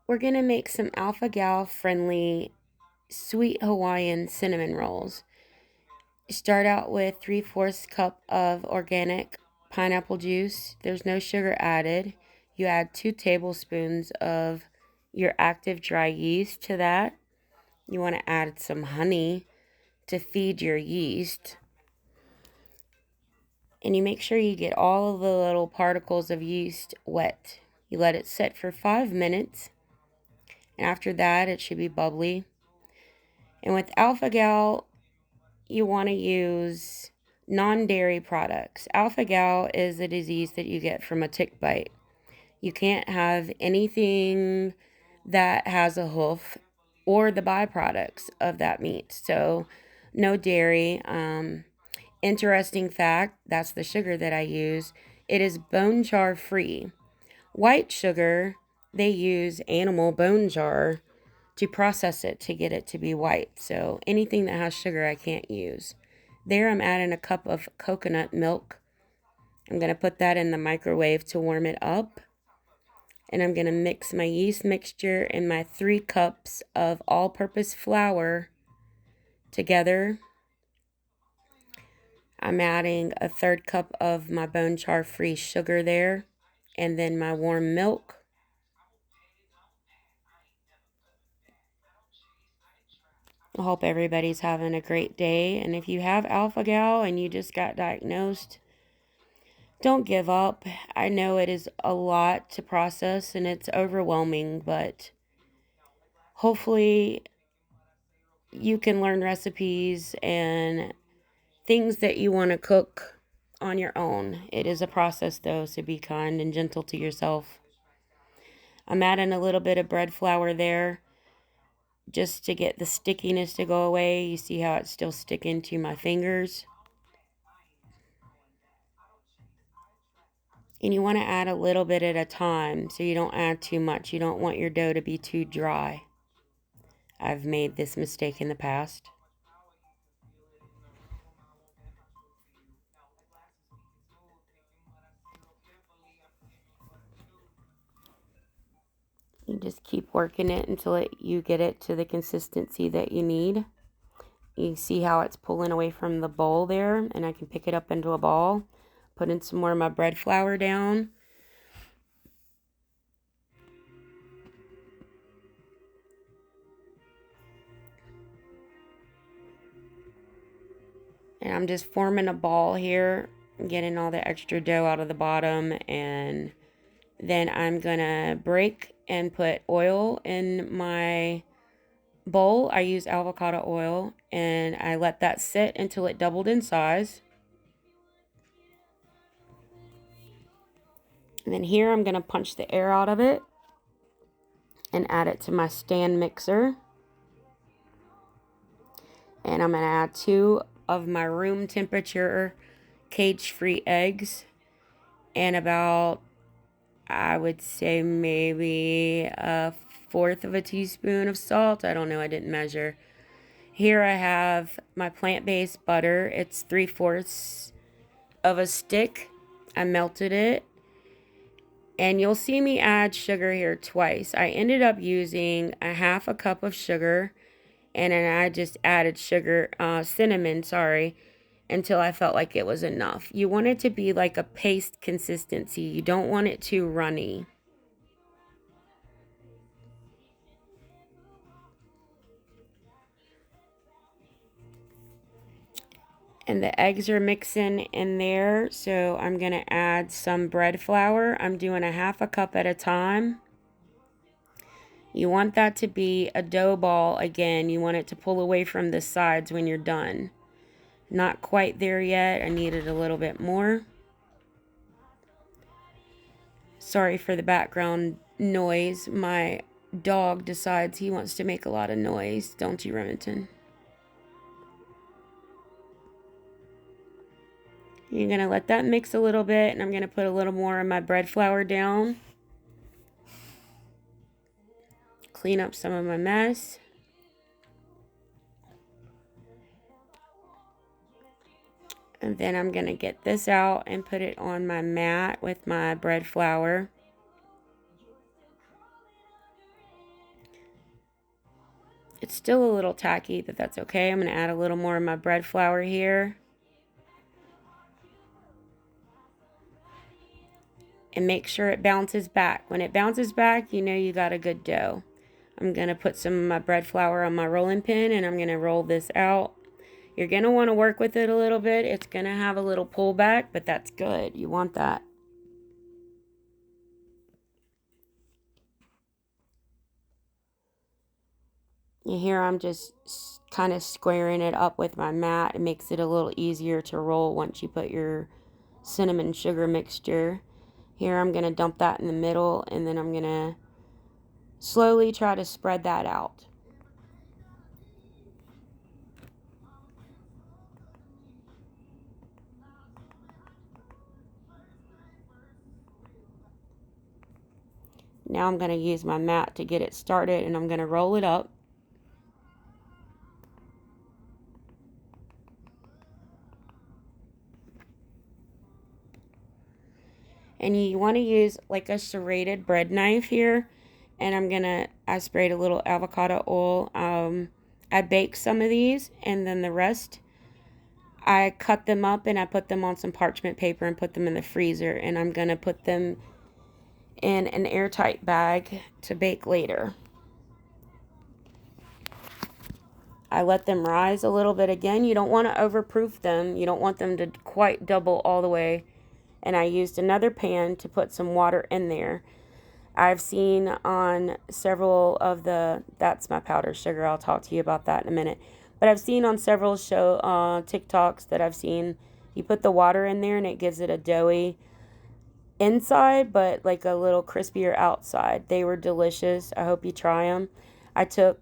we're going to make some alpha-gal friendly sweet Hawaiian cinnamon rolls. Start out with 3/4 cup of organic pineapple juice. There's no sugar added. You add 2 tablespoons of your active dry yeast to that. You want to add some honey to feed your yeast. And you make sure you get all of the little particles of yeast wet. You let it sit for 5 minutes. And after that, it should be bubbly. And with alpha-gal, you want to use non-dairy products. Alpha-gal is a disease that you get from a tick bite. You can't have anything that has a hoof or the byproducts of that meat. So no dairy. Interesting fact, that's the sugar that I use. It is bone char free. White sugar, they use animal bone char to process it to get it to be white. So anything that has sugar I can't use. There I'm adding a cup of coconut milk. I'm going to put that in the microwave to warm it up. And I'm going to mix my yeast mixture and my 3 cups of all-purpose flour together. I'm adding a 1/3 cup of my bone char free sugar there, and then my warm milk. I hope everybody's having a great day, and if you have alpha-gal and you just got diagnosed, don't give up. I know it is a lot to process and it's overwhelming, but hopefully you can learn recipes and things that you want to cook on your own. It is a process though, so be kind and gentle to yourself. I'm adding a little bit of bread flour there just to get the stickiness to go away. You see how it's still sticking to my fingers. And you want to add a little bit at a time so you don't add too much. You don't want your dough to be too dry. I've made this mistake in the past. You just keep working it until you get it to the consistency that you need. You see how it's pulling away from the bowl there, and I can pick it up into a ball. Put in some more of my bread flour down. And I'm just forming a ball here, getting all the extra dough out of the bottom, and then I'm gonna break and put oil in my bowl. I use avocado oil, and I let that sit until it doubled in size. And then here I'm gonna punch the air out of it and add it to my stand mixer. And I'm gonna add 2 of my room temperature cage-free eggs and about, I would say, maybe 1/4 of a teaspoon of salt. I don't know, I didn't measure. Here I have my plant-based butter. It's 3/4 of a stick. I melted it. And you'll see me add sugar here twice. I ended up using a 1/2 cup of sugar, and then I just added cinnamon, until I felt like it was enough. You want it to be like a paste consistency. You don't want it too runny. And the eggs are mixing in there, so I'm going to add some bread flour. I'm doing a 1/2 cup at a time. You want that to be a dough ball again. You want it to pull away from the sides when you're done. Not quite there yet. I needed a little bit more. Sorry for the background noise. My dog decides he wants to make a lot of noise, don't you, Remington? You're going to let that mix a little bit, and I'm going to put a little more of my bread flour down. Clean up some of my mess. And then I'm going to get this out and put it on my mat with my bread flour. It's still a little tacky, but that's okay. I'm going to add a little more of my bread flour here. And make sure it bounces back. When it bounces back, you know you got a good dough. I'm going to put some of my bread flour on my rolling pin, and I'm going to roll this out. You're going to want to work with it a little bit. It's going to have a little pullback, but that's good. You want that. You hear I'm just kind of squaring it up with my mat. It makes it a little easier to roll once you put your cinnamon sugar mixture. Here I'm going to dump that in the middle, and then I'm going to slowly try to spread that out. Now I'm going to use my mat to get it started, and I'm going to roll it up. And you want to use like a serrated bread knife here. And I sprayed a little avocado oil. I baked some of these, and then the rest, I cut them up and I put them on some parchment paper and put them in the freezer. And I'm going to put them in an airtight bag to bake later. I let them rise a little bit again. You don't want to overproof them. You don't want them to quite double all the way. And I used another pan to put some water in there. I've seen on several of that's my powdered sugar. I'll talk to you about that in a minute. But I've seen on several TikToks that I've seen, you put the water in there and it gives it a doughy inside, but like a little crispier outside. They were delicious. I hope you try them. I took